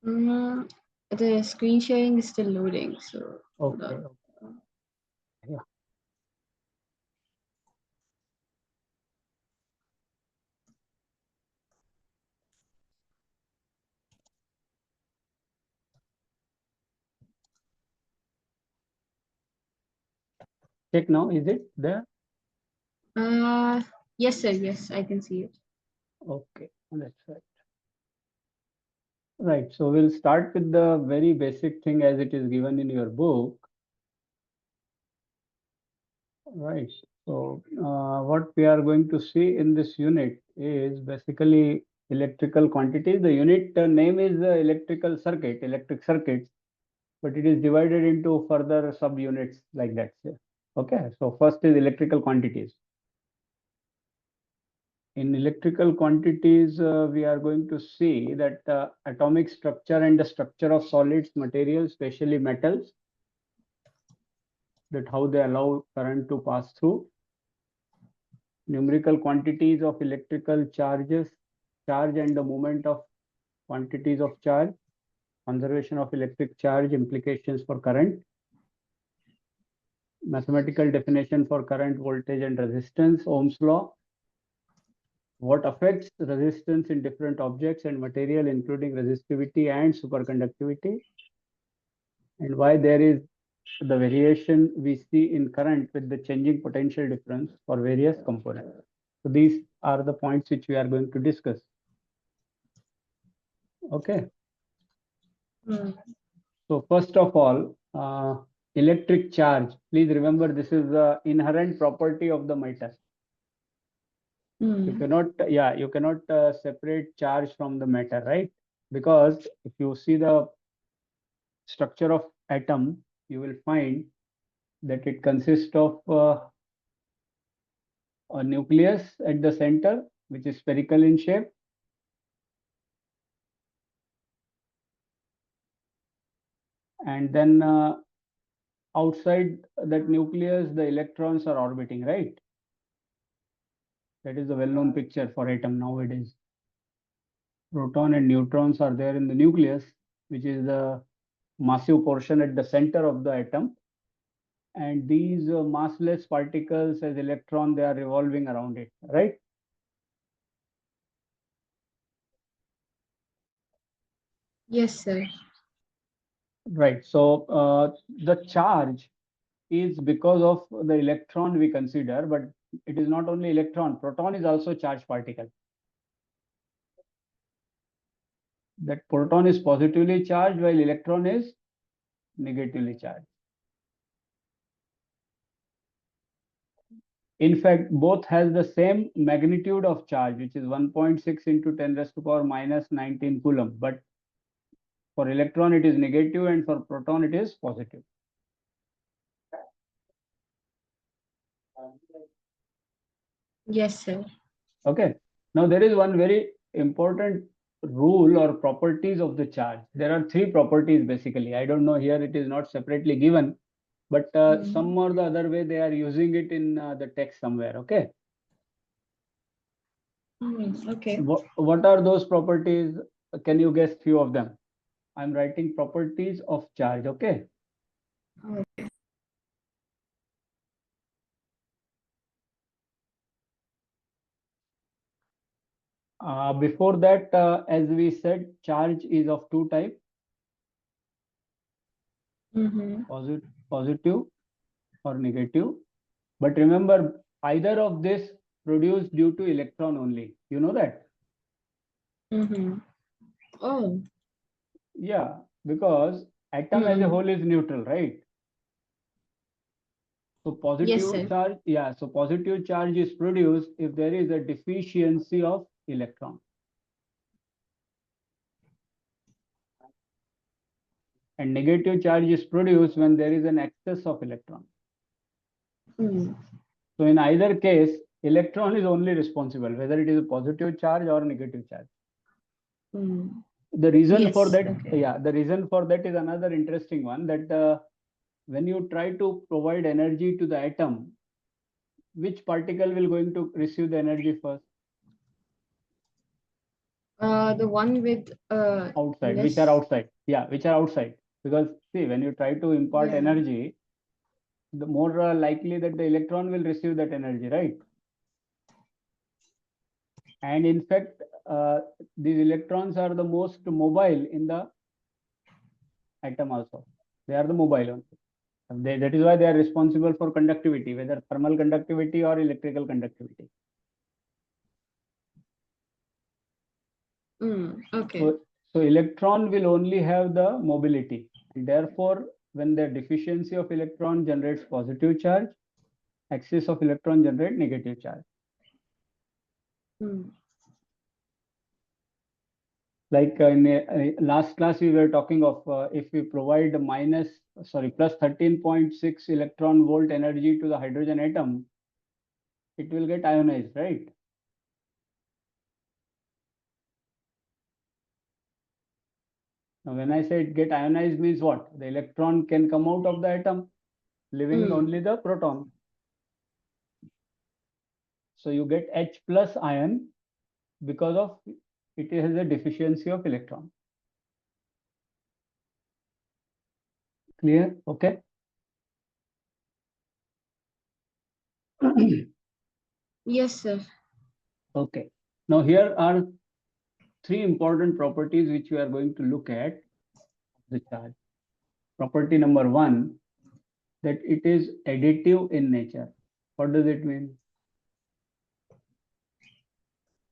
Mm, the screen sharing is still loading, so hold Okay. on. Yeah. Check now. Is it there? Yes, sir. Yes, I can see it. Okay. That's right. Right. So we'll start with the very basic thing as it is given in your book. Right. So what we are going to see in this unit is basically electrical quantities. The unit name is electrical circuit, electric circuits, but it is divided into further subunits like that. Okay. So first is electrical quantities. In electrical quantities, we are going to see that atomic structure and the structure of solids, materials, especially metals, that how they allow current to pass through. Numerical quantities of electrical charges, charge and the moment of quantities of charge, conservation of electric charge, implications for current, mathematical definition for current, voltage and resistance, Ohm's law, what affects resistance in different objects and material, including resistivity and superconductivity, and why there is the variation we see in current with the changing potential difference for various components. So these are the points which we are going to discuss. Okay. So first of all, electric charge. Please remember this is the inherent property of the matter. You cannot separate charge from the matter, right? Because if you see the structure of atom, you will find that it consists of a nucleus at the center, which is spherical in shape. And then outside that nucleus, the electrons are orbiting, right? That is the well-known picture for atom nowadays. Proton and neutrons are there in the nucleus, which is the massive portion at the center of the atom. And these massless particles as electron, they are revolving around it, right? Yes, sir. Right. So the charge is because of the electron we consider, but it is not only electron. Proton is also charged particle. That proton is positively charged while electron is negatively charged. In fact, both has the same magnitude of charge, which is 1.6 into 10 raised to power minus 19 coulomb. But for electron, it is negative, and for proton, it is positive. Yes, sir. Okay. Now, there is one very important rule or properties of the charge. There are three properties basically. I don't know, here it is not separately given, but some or the other way they are using it in the text somewhere. Okay. Okay. What are those properties? Can you guess few of them? I'm writing properties of charge. Okay. Okay. Before that, as we said, charge is of two types, positive or negative. But remember, either of this produced due to electron only. You know that? Oh. Yeah, because atom as a whole is neutral, right? So positive charge, yeah, so positive charge is produced if there is a deficiency of electron. And negative charge is produced when there is an excess of electron. So in either case, electron is only responsible, whether it is a positive charge or negative charge. The reason for that, the reason for that is another interesting one, that when you try to provide energy to the atom, which particle will going to receive the energy first? The one with outside, less. which are outside. Yeah, which are outside. Because see, when you try to impart Yeah. energy, the more likely that the electron will receive that energy, right? And in fact, these electrons are the most mobile in the atom also. They are the mobile ones. That is why they are responsible for conductivity, whether thermal conductivity or electrical conductivity. Okay. So electron will only have the mobility. And therefore, when the deficiency of electron generates positive charge, excess of electron generate negative charge. Like in last class, we were talking of if we provide plus 13.6 electron volt energy to the hydrogen atom, it will get ionized, right? Now, when I say get ionized means what? The electron can come out of the atom, leaving only the proton. So you get H plus ion because of it has a deficiency of electron. Clear? Okay. Yes, sir. Okay. Now here are three important properties which we are going to look at the charge. Property number one, that it is additive in nature. What does it mean?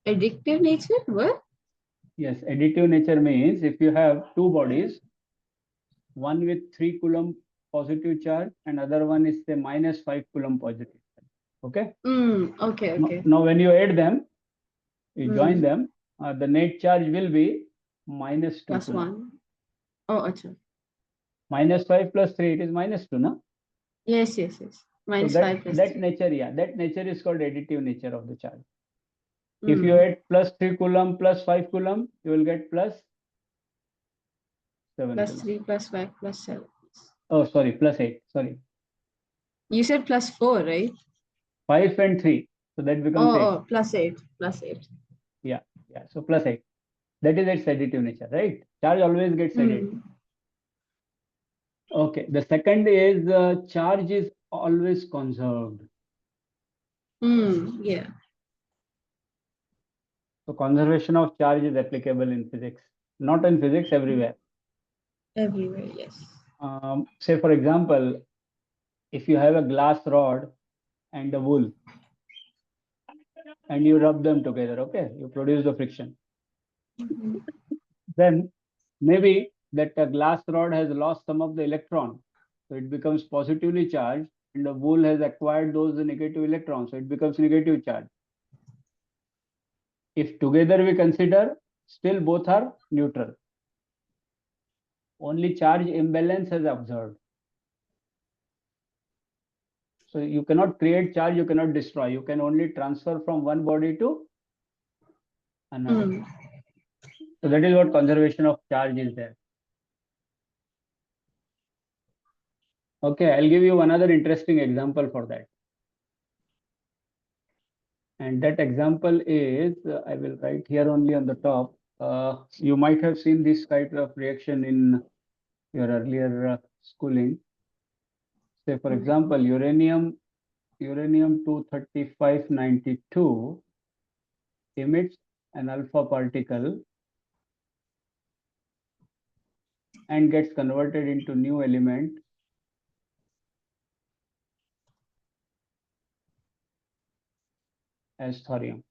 Addictive nature? What? Yes, additive nature means if you have two bodies, one with 3 coulomb positive charge and other one is say minus 5 coulomb positive charge. Okay. Okay. Now when you add them, you join them, the net charge will be minus 2 Plus coulomb. 1. Oh, achha. Minus 5 plus 3, it is minus 2, no? Yes. Minus So 5 plus 3. nature, yeah, that nature is called additive nature of the charge. If you add plus 3 coulomb plus 5 coulomb, you will get plus 7 Plus coulomb. 3 plus 5 plus 7. Oh, sorry, plus 8. Sorry. You said plus 4, right? 5 and 3. So that becomes 8. Oh, plus 8. Plus 8. Yeah. So plus 8. That is its additive nature, right? Charge always gets added. Okay. The second is charge is always conserved. Yeah. So conservation of charge is applicable in physics. Not in physics, everywhere. Everywhere, yes. Say for example, if you have a glass rod and a wool and you rub them together, okay, you produce the friction. Then maybe that glass rod has lost some of the electron, so it becomes positively charged, and the wool has acquired those negative electrons, so it becomes negative charge. If together we consider, still both are neutral. Only charge imbalance has observed. So you cannot create charge, you cannot destroy. You can only transfer from one body to another. So that is what conservation of charge is there. Okay, I'll give you another interesting example for that. And that example is, I will write here only on the top. You might have seen this type of reaction in your earlier schooling. Say, for example, uranium 23592 emits an alpha particle and gets converted into new element as thorium.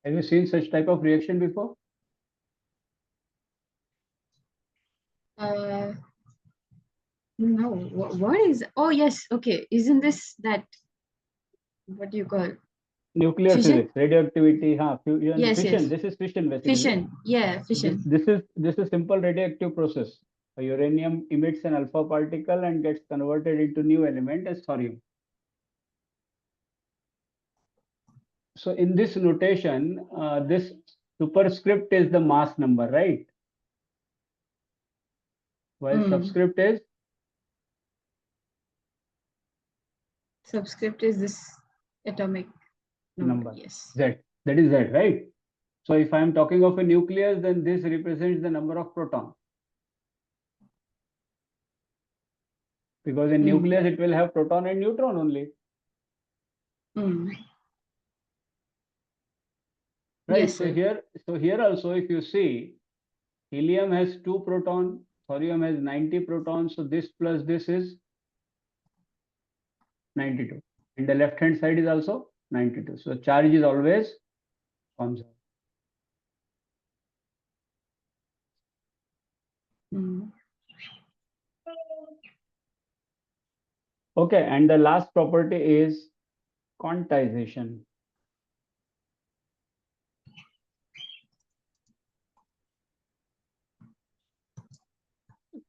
Have you seen such type of reaction before? No. What is? Oh, yes. Okay. Isn't this that? What do you call? Nuclear Fission? physics, radioactivity, fusion, Yes. fission. This is fission basically. Fission. Yeah, fission. This is simple radioactive process. A uranium emits an alpha particle and gets converted into new element as thorium. So in this notation, this superscript is the mass number, right? While subscript is Subscript is this atomic number. Yes. Z. That is Z, right? So if I am talking of a nucleus, then this represents the number of protons. Because in nucleus, it will have proton and neutron only. Right. Yes, so sir. here also, if you see, helium has 2 protons, thorium has 90 protons. So this plus this is 92. And the left hand side is also 92. So charge is always conserved. Okay, and the last property is quantization.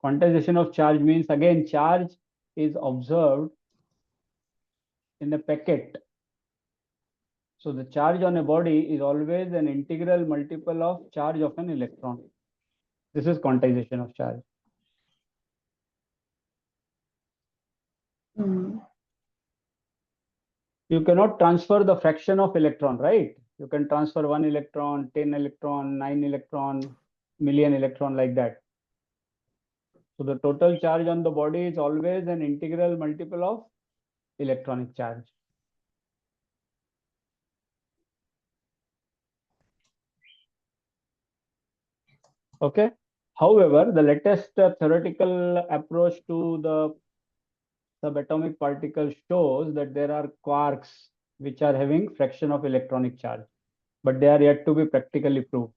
Quantization of charge means, again, charge is observed in a packet. So the charge on a body is always an integral multiple of charge of an electron. This is quantization of charge. You cannot transfer the fraction of electron, right? You can transfer 1 electron, 10 electron, 9 electron, million electron, like that. So the total charge on the body is always an integral multiple of electronic charge. Okay. However, the latest theoretical approach to the subatomic particles shows that there are quarks which are having fraction of electronic charge, but they are yet to be practically proved.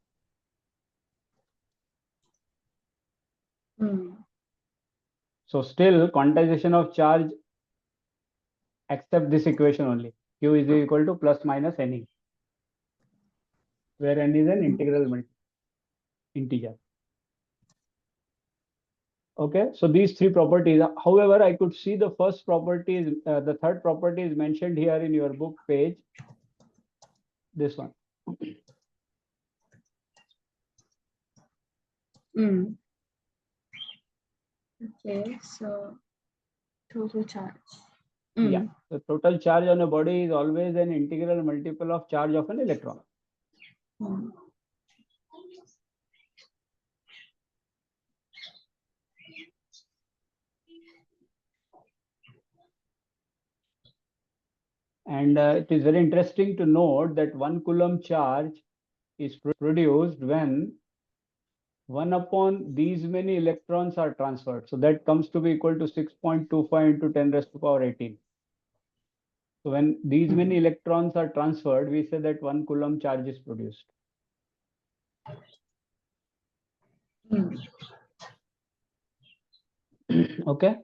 So still, quantization of charge accept this equation only. Q is equal to plus minus Ne, where N is an integral integer. Okay, so these 3 properties. However, I could see the first property is the third property is mentioned here in your book page. This one. Okay, so total charge. Yeah, the total charge on a body is always an integral multiple of charge of an electron. And it is very interesting to note that 1 coulomb charge is produced when 1 upon these many electrons are transferred. So that comes to be equal to 6.25 into 10 raised to power 18. So when these many electrons are transferred, we say that 1 coulomb charge is produced. Okay.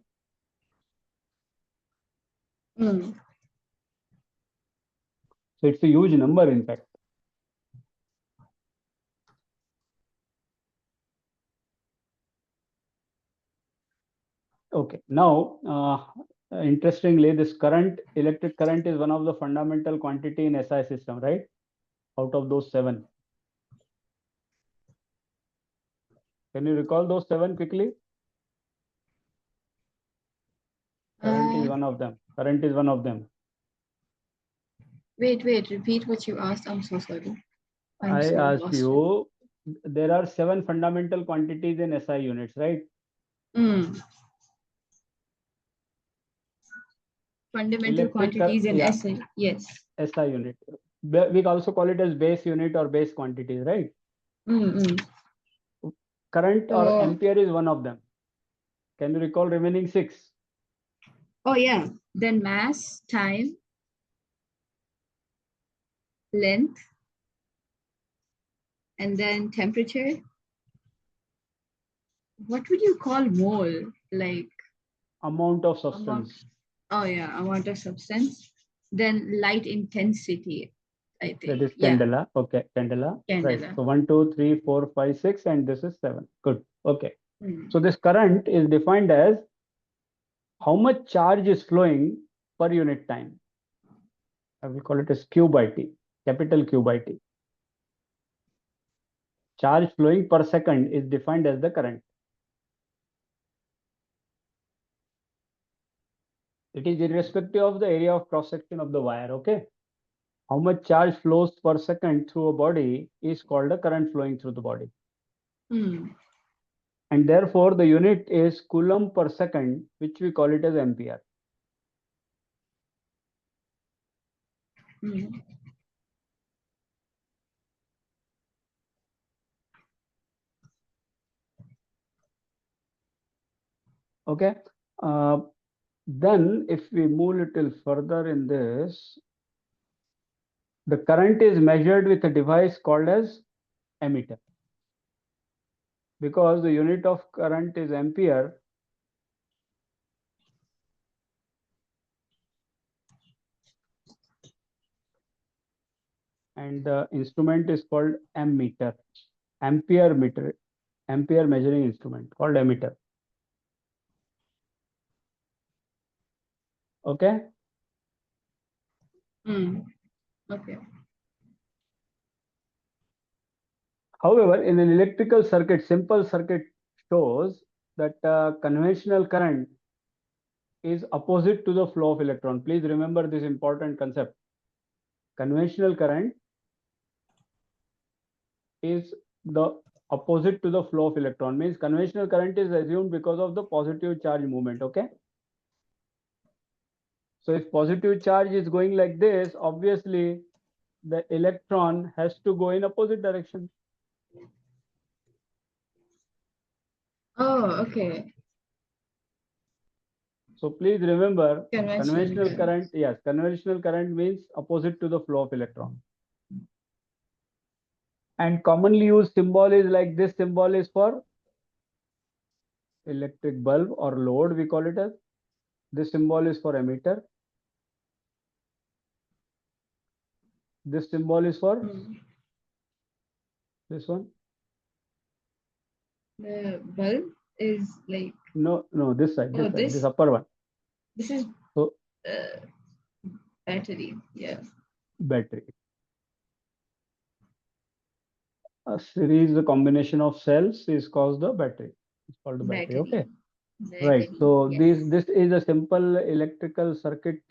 So it's a huge number, in fact. Okay. Now, interestingly, this electric current is one of the fundamental quantity in SI system, right? Out of those 7. Can you recall those 7 quickly? Current is one of them. Current is one of them. Wait, repeat what you asked. I'm so sorry. I asked you, there are 7 fundamental quantities in SI units, right? Fundamental quantities in SI, yes. SI unit. We also call it as base unit or base quantities, right? Current or ampere is one of them. Can you recall remaining 6? Oh yeah. Then mass, time, length, and then temperature. What would you call mole? Like amount of substance. Oh yeah, amount of substance. Then light intensity, I think. That is candela. Yeah. Okay, candela. Right. So 1, 2, 3, 4, 5, 6, and this is 7. Good. Okay. So this current is defined as how much charge is flowing per unit time. I will call it as Q by T, capital Q by T. Charge flowing per second is defined as the current. It is irrespective of the area of cross section of the wire. Okay. how much charge flows per second through a body is called a current flowing through the body. Mm. And therefore, the unit is coulomb per second, which we call it as ampere. Mm. Okay. Then if we move a little further in this, the current is measured with a device called as ammeter. Because the unit of current is ampere, and the instrument is called ammeter, ampere meter, ampere measuring instrument called ammeter. Okay. Mm. Okay. However, in an electrical circuit, simple circuit shows that conventional current is opposite to the flow of electron. Please remember this important concept. Conventional current is the opposite to the flow of electron. Means conventional current is assumed because of the positive charge movement. Okay. So if positive charge is going like this, obviously the electron has to go in opposite direction. Oh, okay. So please remember, Conventional conventional current. current, yes, conventional current means opposite to the flow of electron. And commonly used symbol is like this symbol is for electric bulb or load, we call it as. This symbol is for ammeter. This symbol is for Mm. this one. The bulb is like, No, no, this side, oh, this upper one. this is So uh, battery. Yeah. battery. A series, a combination of cells is called the battery. It's called the battery. Battery. Okay. Right. Battery. So Yes. this is a simple electrical circuit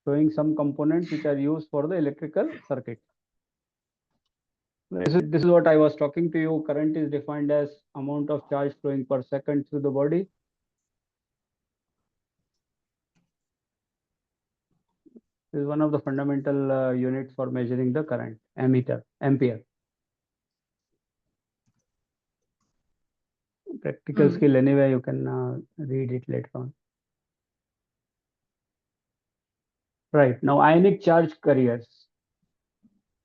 showing some components which are used for the electrical circuit. This is what I was talking to you. Current is defined as amount of charge flowing per second through the body. This is one of the fundamental units for measuring the current, ammeter, ampere. Practical Mm. skill anyway, you can read it later on. Right. Now, ionic charge carriers.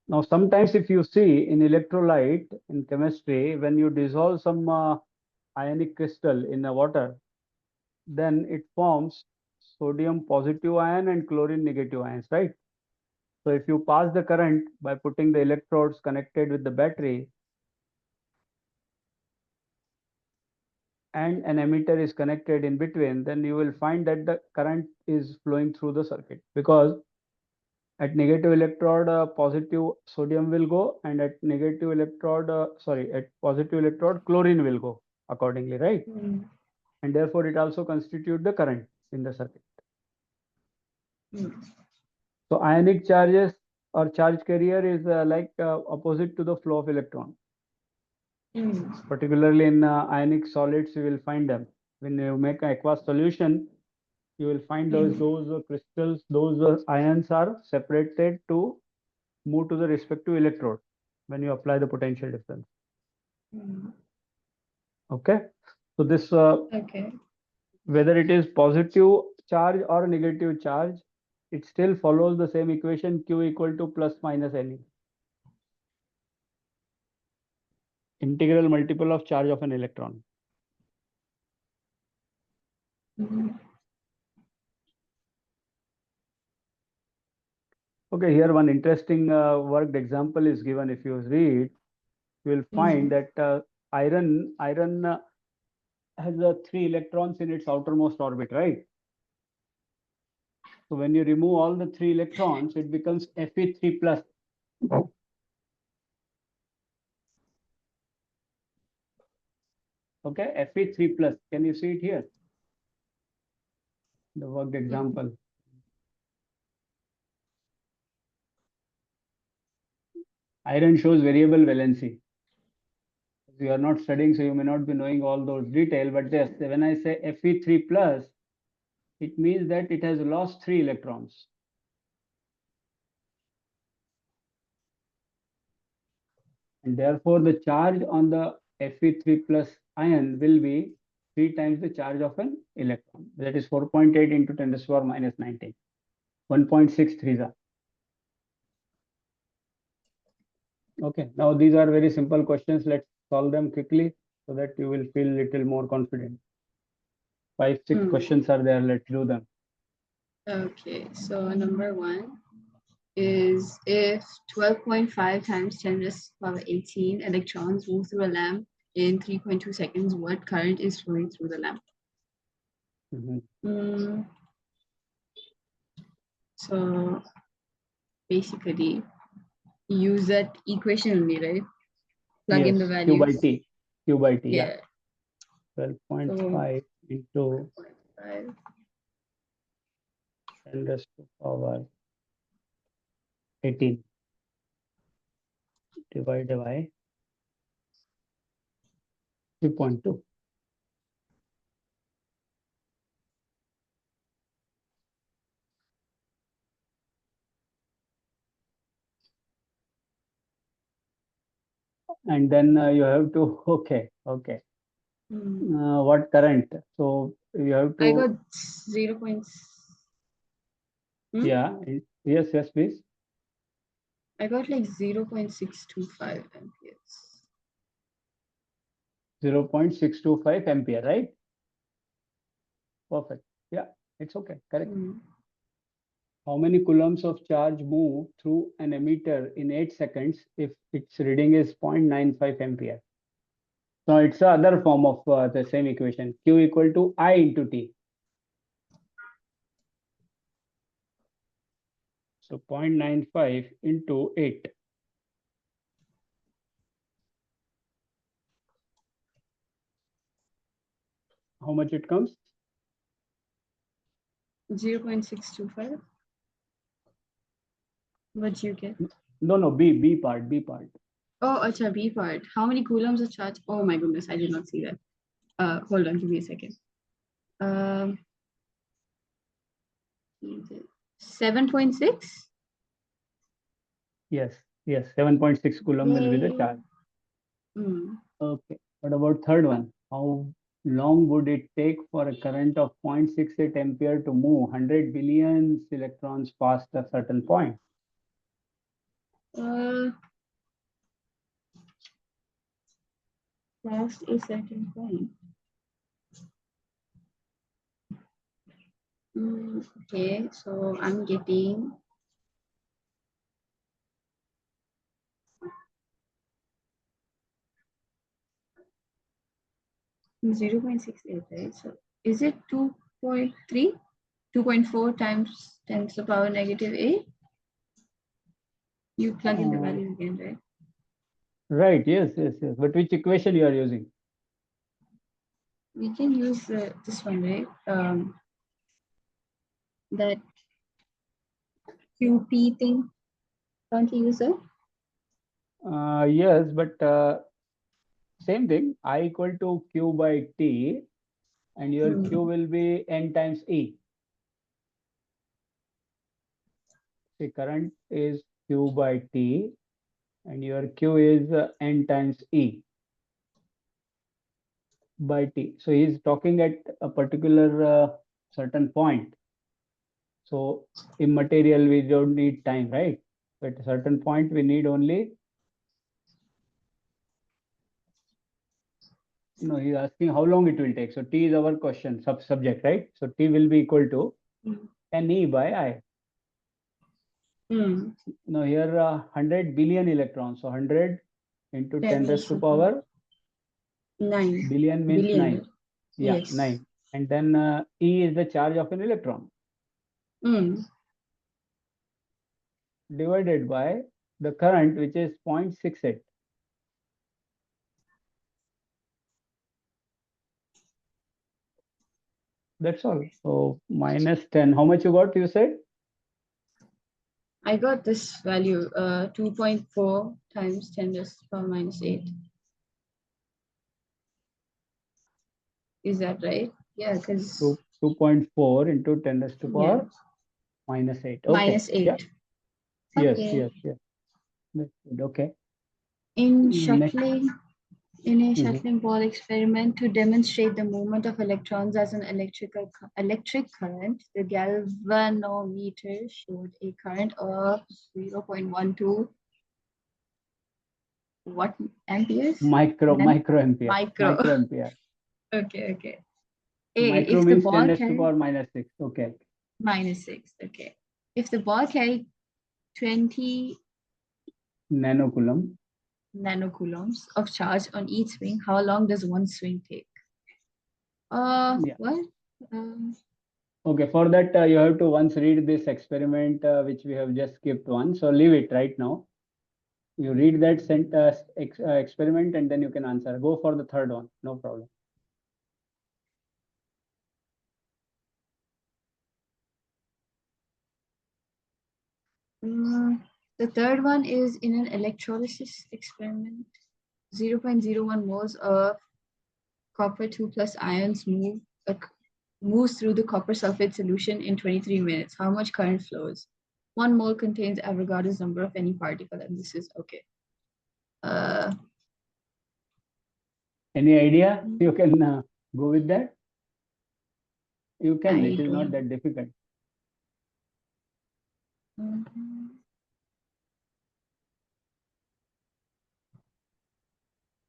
Now, sometimes if you see in electrolyte in chemistry, when you dissolve some ionic crystal in the water, then it forms sodium positive ion and chlorine negative ions, right? So if you pass the current by putting the electrodes connected with the battery and an emitter is connected in between, then you will find that the current is flowing through the circuit because at negative electrode, positive sodium will go, and at negative electrode, at positive electrode, chlorine will go accordingly, right? Mm. And therefore, it also constitute the current in the circuit. Mm. So ionic charges or charge carrier is opposite to the flow of electron. Mm. Particularly in ionic solids, you will find them. When you make an aqueous solution, you will find those crystals, those ions are separated to move to the respective electrode when you apply the potential difference. Mm. Okay. So this, Okay. whether it is positive charge or negative charge, it still follows the same equation Q equal to plus minus Ne. Integral multiple of charge of an electron. Mm. Okay, here one interesting worked example is given. If you read, you will find Mm. that iron has 3 electrons in its outermost orbit, right? So when you remove all the 3 electrons, it becomes Fe3 plus. Okay, Fe3 plus. Can you see it here? The worked Mm. example. Iron shows variable valency. You are not studying, so you may not be knowing all those details. But yes, when I say Fe3 plus, it means that it has lost 3 electrons. And therefore, the charge on the Fe3 plus ion will be 3 times the charge of an electron. That is 4.8 into 10 to the power minus 19. 1.63. Okay, now these are very simple questions. Let's solve them quickly so that you will feel little more confident. 5, 6 questions are there. Let's do them. Okay, so number 1 is if 12.5 times 10 to the power 18 electrons move through a lamp in 3.2 seconds, what current is flowing through the lamp? So basically, use that equation only, right? Plug in the Yes, Q by values. T. Q by T, Yeah. 12.5 into 5. 10 raised to power 18 divided by 3.2. And then you have to, okay. What current? So you have to. I got 0. Yeah, yes, please. I got like 0.625 amperes. 0.625 ampere, right? Perfect. Yeah, it's okay. Correct. How many coulombs of charge move through an emitter in 8 seconds if its reading is 0.95 ampere? So it's the other form of the same equation. Q equal to I into T. So 0.95 into 8. How much it comes? 0.625. What you get? No, B part. Oh, acha, B part. How many coulombs of charge? Oh my goodness, I did not see that. Hold on, give me a second. 7.6? Yes, 7.6 coulomb will be the charge. Okay, what about third one? How long would it take for a current of 0.68 ampere to move 100 billion electrons past a certain point? Past a certain point. Okay, so I'm getting 0.68, right? So is it 2.3? 2.4 times 10 to the power negative 8? You plug in the values again, right? Right, yes. But which equation you are using? We can use this one, right? That QP thing. Can't you use it? Yes, but same thing. I equal to Q by T, and your Q will be N times E. The current is Q by T, and your Q is N times E by T. So he's talking at a particular certain point. So in material, we don't need time, right? So at a certain point, we need only. No, he's asking how long it will take. So T is our question, subject, right? So T will be equal to NE by I. Now here 100 billion electrons. So 100 into 10 raised to power 9. billion means Billion. 9. Yeah, Yes. 9. And then E is the charge of an electron divided by the current, which is 0.68. That's all. So minus 10. How much you got, you said? I got this value, 2.4 times 10 to the power minus 8. Is that right? Yeah, because 2.4 into 10 raised to yeah, power minus 8. Okay. minus 8. Yeah. Yes, Okay. yes, yes. That's good. Okay. In Next. shuttling, in a Mhm. shuttling ball experiment to demonstrate the movement of electrons as an electric current, the galvanometer showed a current of 0.12 what amperes? Microampere. Micro. Microampere. Okay. Micro If the means 10 ball raised to carried power minus 6. Okay. minus 6, okay. If the ball carried 20 Nanocoulomb. nanocoulombs of charge on each swing, how long does one swing take? Yeah. What? Um, Okay. For that, you have to once read this experiment, which we have just skipped one. So leave it right now. You read that experiment and then you can answer. Go for the third one. No problem. the third one is in an electrolysis experiment. 0.01 moles of copper 2 plus ions moves through the copper sulfate solution in 23 minutes. How much current flows? 1 mole contains Avogadro's number of any particle, and this is okay. Any idea? You can go with that. You can. I It is not don't. that difficult.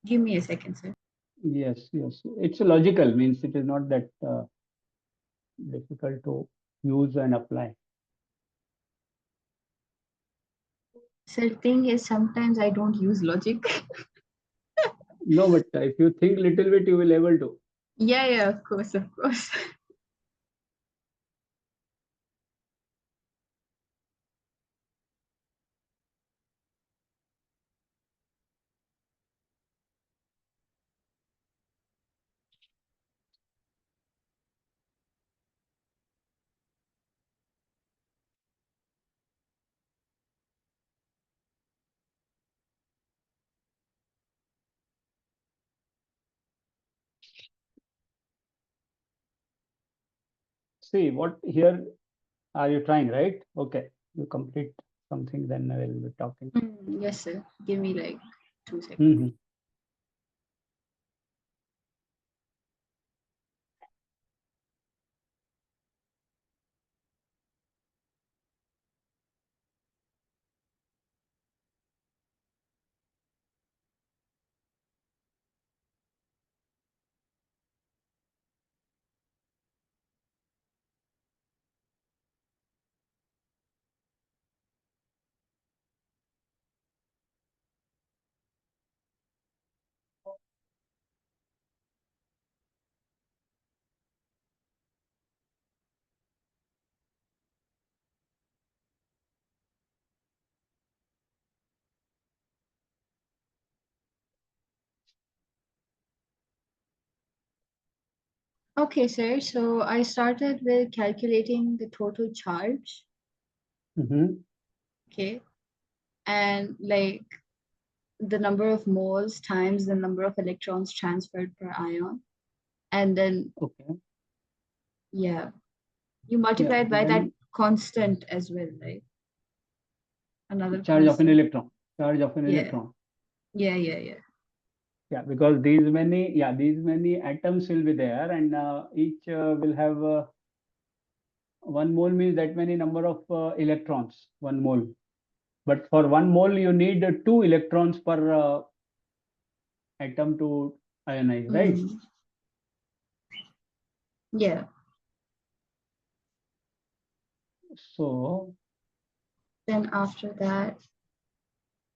Give me a second, sir. Yes, yes. It's logical, means it is not that difficult to use and apply. Sir, thing is sometimes I don't use logic. No, but if you think little bit, you will able to. Yeah, of course. See, what here are you trying, right? Okay, you complete something, then I will be talking. Yes, sir. Give me like 2 seconds. Mhm. Okay, sir. So I started with calculating the total charge. Mhm. Okay. And like the number of moles times the number of electrons transferred per ion. And then, Okay. yeah, you Yeah. multiply it by that Then constant as well, right? Another charge of an constant. electron. Charge of an Yeah. electron. Yeah. Yeah, because these many atoms will be there, and each will have 1 mole means that many number of electrons. 1 mole. But for 1 mole, you need 2 electrons per atom to ionize, right? Yeah. So Then after that,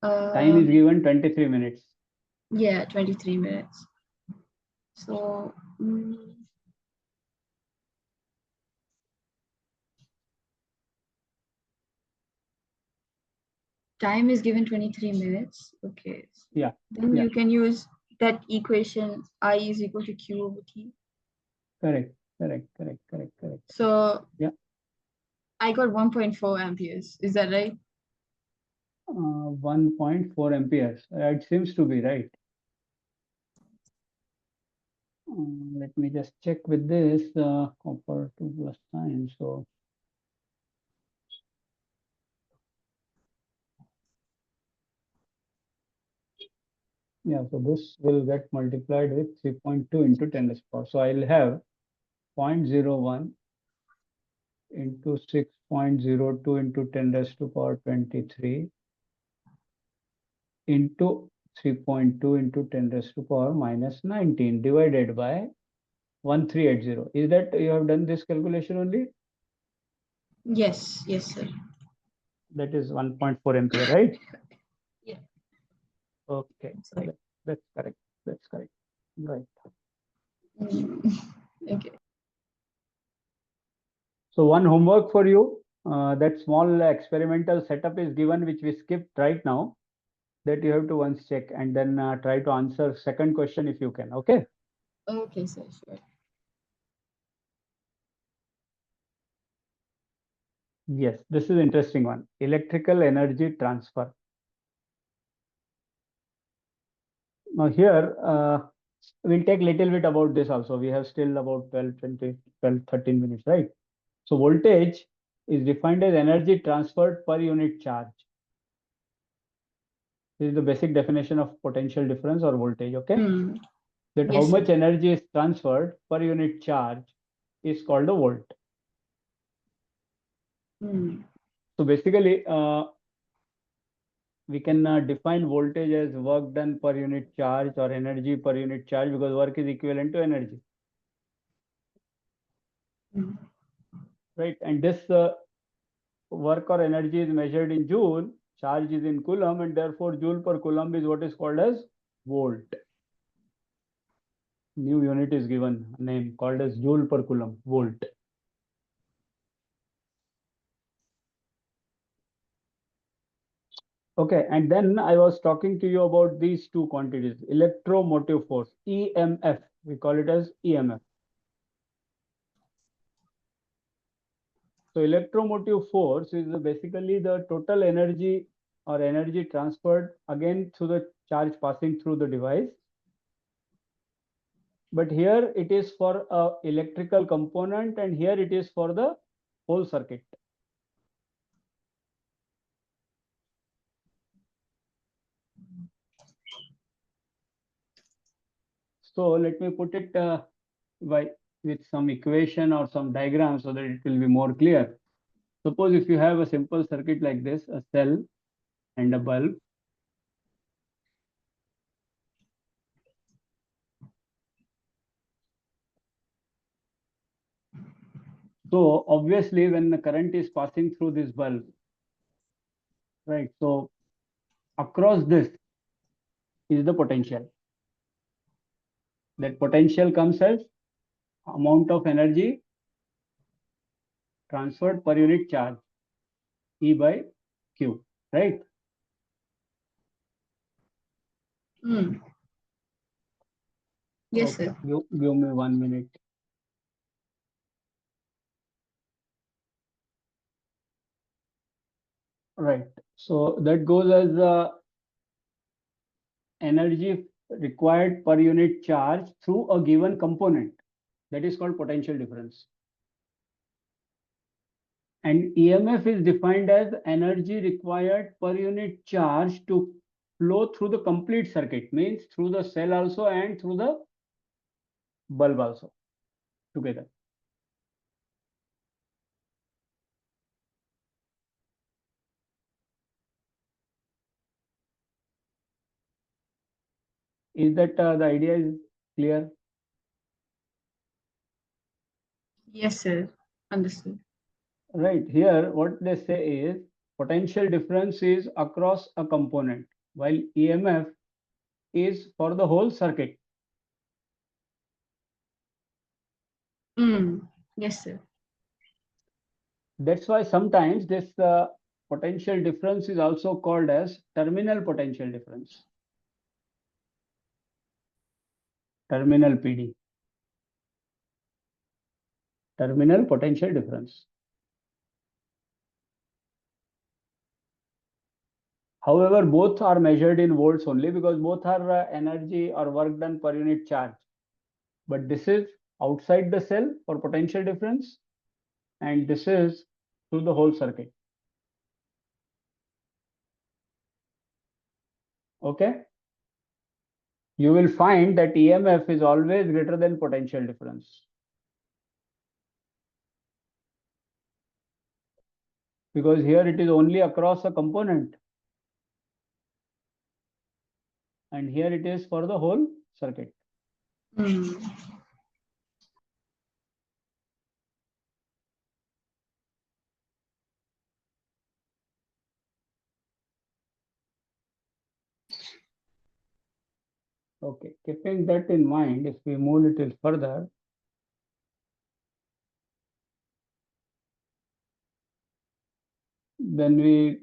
time is given 23 minutes. yeah, 23 minutes. So time is given 23 minutes. Okay. Yeah. Then Yeah. you can use that equation I is equal to Q over T. Correct. So Yeah. I got 1.4 amperes. Is that right? 1.4 amperes. It seems to be right. Let me just check with this copper 2 plus 9. So yeah, so this will get multiplied with 3.2 into 10 raised to the power. So I'll have 0.01 into 6.02 into 10 raised to the power 23 into 3.2 into 10 raised to the power minus 19 divided by 1380. Is that you have done this calculation only? Yes, yes, sir. That is 1.4 ampere, right? Yeah. Okay, Sorry. that's correct. That's correct. Right. Okay. So one homework for you, that small experimental setup is given, which we skipped right now, that you have to once check and then try to answer second question if you can. Okay. Okay, sir, sure. Yes, this is interesting one. Electrical energy transfer. Now here, we'll take little bit about this also. We have still about 12, 20, 12, 13 minutes, right? So voltage is defined as energy transferred per unit charge. This is the basic definition of potential difference or voltage, okay? That how Yes, sir. much energy is transferred per unit charge is called a volt. So basically, we can define voltage as work done per unit charge or energy per unit charge, because work is equivalent to energy. Right? And this work or energy is measured in joule, charge is in coulomb, and therefore joule per coulomb is what is called as volt. New unit is given, a name called as joule per coulomb, volt. Okay, and then I was talking to you about these two quantities, electromotive force, EMF, we call it as EMF. So electromotive force is basically the total energy or energy transferred again through the charge passing through the device. But here it is for a electrical component and here it is for the whole circuit. So let me put it with some equation or some diagram so that it will be more clear. Suppose if you have a simple circuit like this, a cell and a bulb. So obviously when the current is passing through this bulb, right? So across this is the potential. That potential comes as amount of energy transferred per unit charge, E by Q, right? Yes, Okay, sir. give me 1 minute. Right. So that goes as energy required per unit charge through a given component. That is called potential difference. And EMF is defined as energy required per unit charge to flow through the complete circuit, means through the cell also and through the bulb also together. Is that the idea is clear? Yes, sir. Understood. Right. Here, what they say is potential difference is across a component, while EMF is for the whole circuit. Yes, sir. That's why sometimes this potential difference is also called as terminal potential difference. Terminal PD. Terminal potential difference. However, both are measured in volts only because both are energy or work done per unit charge. But this is outside the cell for potential difference, and this is through the whole circuit. Okay. You will find that EMF is always greater than potential difference. Because here it is only across a component. And here it is for the whole circuit. Okay, keeping that in mind, if we move a little further, then we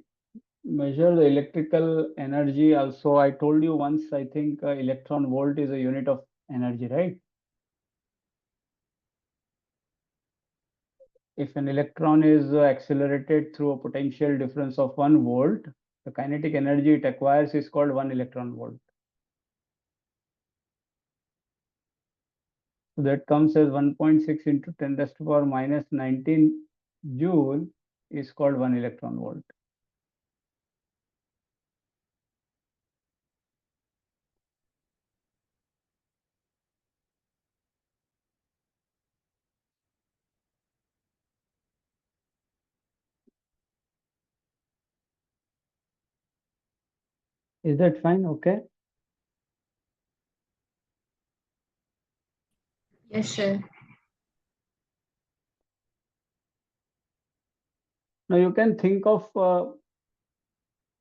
measure the electrical energy also. I told you once, I think electron volt is a unit of energy, right? If an electron is accelerated through a potential difference of 1 volt, the kinetic energy it acquires is called 1 electron volt. So that comes as 1.6 into 10 raised to the power minus 19 joule is called 1 electron volt. Is that fine? Okay. Yes, sir. Now you can think of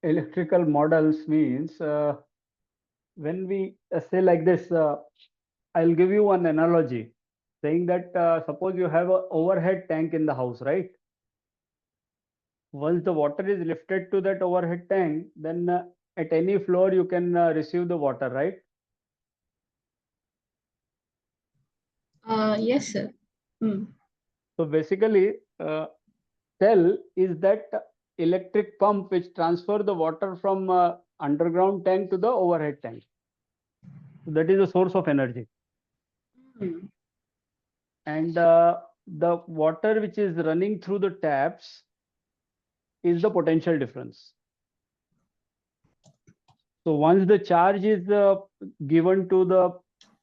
electrical models means when we say like this, I'll give you one analogy saying that suppose you have an overhead tank in the house, right? Once the water is lifted to that overhead tank, then at any floor you can receive the water, right? Yes, sir. So basically, cell is that electric pump which transfer the water from underground tank to the overhead tank. So that is the source of energy. And the water which is running through the taps is the potential difference. So once the charge is given to the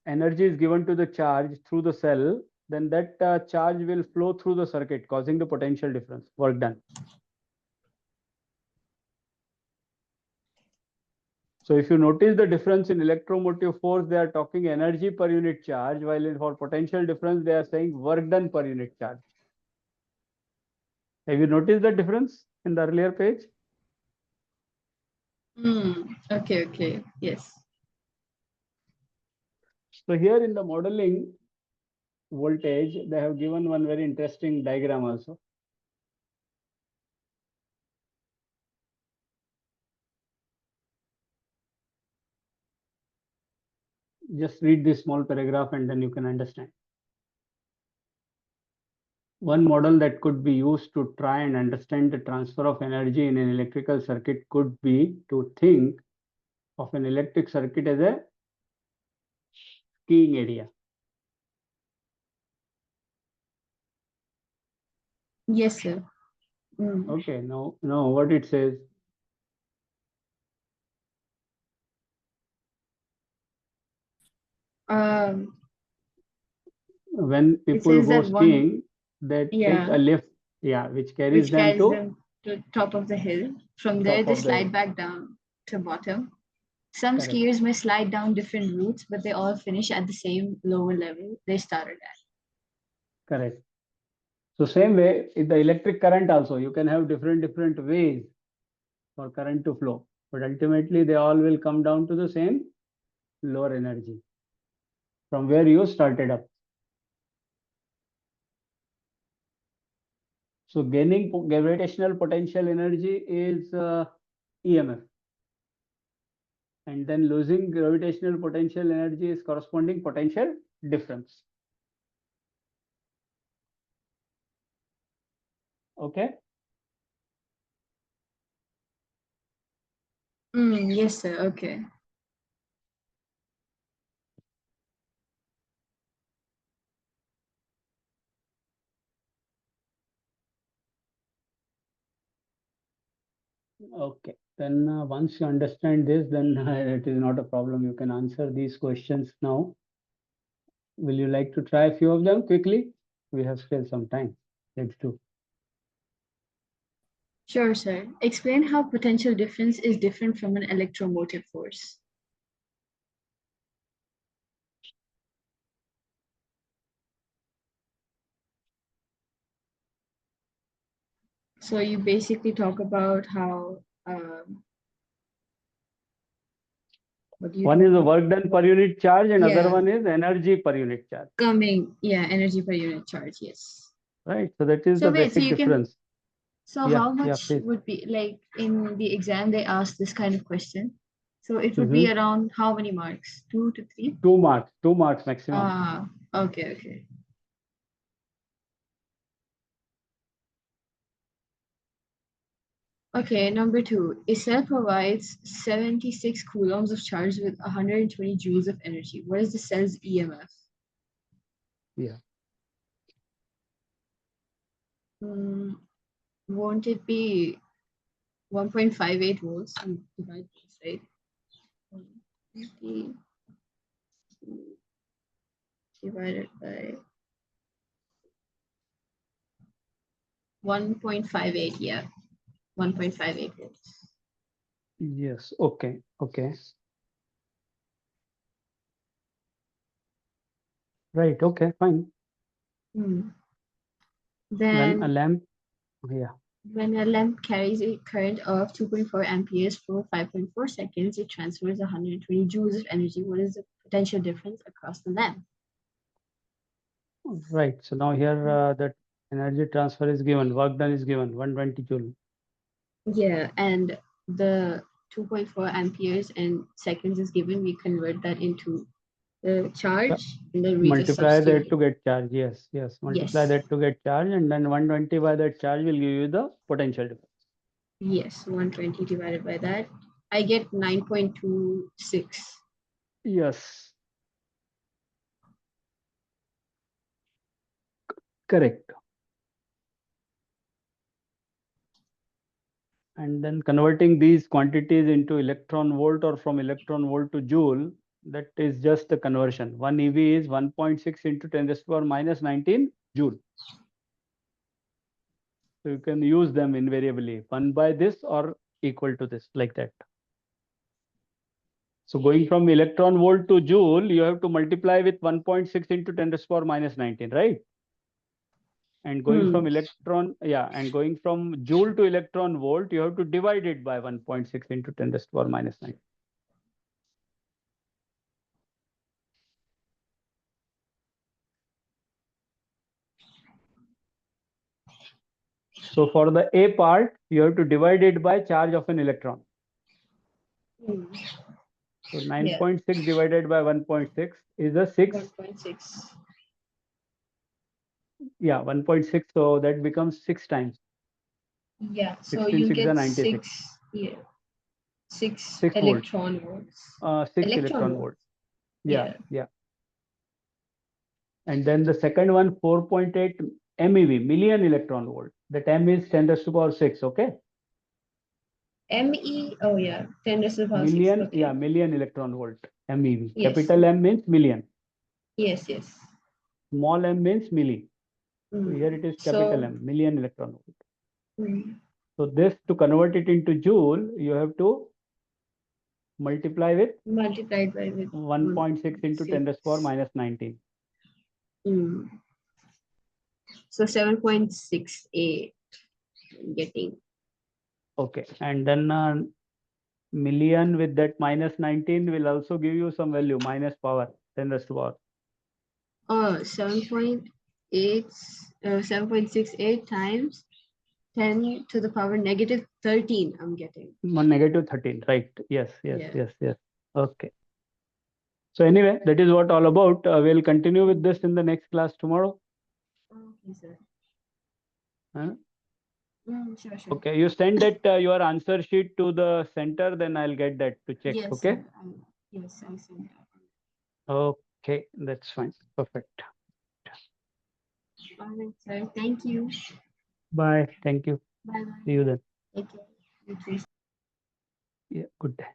energy is given to the charge through the cell, then that charge will flow through the circuit, causing the potential difference, work done. So if you notice the difference in electromotive force, they are talking energy per unit charge, while for potential difference, they are saying work done per unit charge. Have you noticed the difference in the earlier page? Okay, okay. Yes. So here in the modeling voltage, they have given one very interesting diagram also. Just read this small paragraph and then you can understand. One model that could be used to try and understand the transfer of energy in an electrical circuit could be to think of an electric circuit as a skiing area. Yes, sir. Okay, now what it says. Um, When it people says go that one, skiing, they take a yeah, lift, yeah, which carries which them carries to them to the top of the hill. From there, top they of the hill. slide back down to bottom. Some Correct. skiers may slide down different routes, but they all finish at the same lower level they started at. Correct. So same way, in the electric current also, you can have different ways for current to flow, but ultimately they all will come down to the same lower energy from where you started up. So gaining gravitational potential energy is EMF, and then losing gravitational potential energy is corresponding potential difference. Okay. Yes, sir. Okay. Okay, then once you understand this, then it is not a problem. You can answer these questions now. Will you like to try a few of them quickly? We have still some time. Let's do. Sure, sir. Explain how potential difference is different from an electromotive force. So you basically talk about how what do you One talk is the about? work done per unit charge, and other Yeah, one is energy per unit charge. energy per unit charge. Yes. Right. So that is So the wait, so basic you can. difference. So Yeah, how yeah, much please. would be like in the exam they ask this kind of question? So it would be Mm-hmm. around how many marks? 2 to 3? 2 marks maximum. Ah, okay, okay. Okay, number 2. A cell provides 76 coulombs of charge with 120 joules of energy. What is the cell's EMF? Yeah. Hmm, won't it be 1.58 volts? Divide this, right? 120 divided by 1.58, yeah. 1.58 volts. Yes. Okay. Okay. Right. Okay. Fine. Hmm. When a Then lamp. Yeah. when a lamp carries a current of 2.4 amperes for 5.4 seconds, it transfers 120 joules of energy. What is the potential difference across the lamp? Right. So now here that energy transfer is given. Work done is given. 120 joule. Yeah, and the 2.4 amperes and seconds is given. We convert that into the Yeah. charge and then we just Multiply that substitute. to get charge. Yes. Yes. Multiply Yes, that to get charge, and then 120 by that charge will give you the potential difference. yes, 120 divided by that. I get 9.26. Yes. Correct. And then converting these quantities into electron volt or from electron volt to joule, that is just the conversion. 1 EV is 1.6 into 10 raised to power minus 19 joule. So you can use them invariably, 1 by this or equal to this, like that. So going from electron volt to joule, you have to multiply with 1.6 into 10 raised to power minus 19, right? And going from and going from joule to electron volt, you have to divide it by 1.6 into 10 raised to power minus 19. So for the A part, you have to divide it by charge of an electron. Hmm. So Yeah, 9.6 divided by 1.6 is a 6. 1.6. Yeah, 1.6. So that becomes 6 times. Yeah, so 16 you 6 are get 96. 6 6 volt. electron volts. 6 Electron electron volt. volts. Yeah, Yeah. yeah. And then the second one, 4.8 MeV, million electron volt. That M is 10 raised to power 6. Okay. ME, oh yeah, 10 raised to the power 6. Million, yeah, Okay. million electron volt. MeV. Yes. Capital M means million. Yes, yes. Small m means milli. So here Mm. it is capital So, M, million electron volt. mm, So this, to convert it into joule, you have to multiply with multiplied by with 1.6 into 10 raised to power 1.6. minus 19. Mm. So 7.68 I'm getting. Okay. And then million with that minus 19 will also give you some value, minus power, 10 raised to power. Oh, 7.8, 7.68 times 10 to the power negative 13 I'm getting. Negative 13, right? Yes, yes, Yeah. yes, yes. Okay. So anyway, that is what all about. We'll continue with this in the next class tomorrow. Okay, sir. Huh? Sure, sure. Okay, you send that your answer sheet to the center, then I'll get that to check. Yes, Okay. sir. Yes, I see that. Okay, that's fine. Perfect. All right, sir. Thank you. Bye. Thank you. Bye See bye. you then. Take care. You too. Yeah, good day.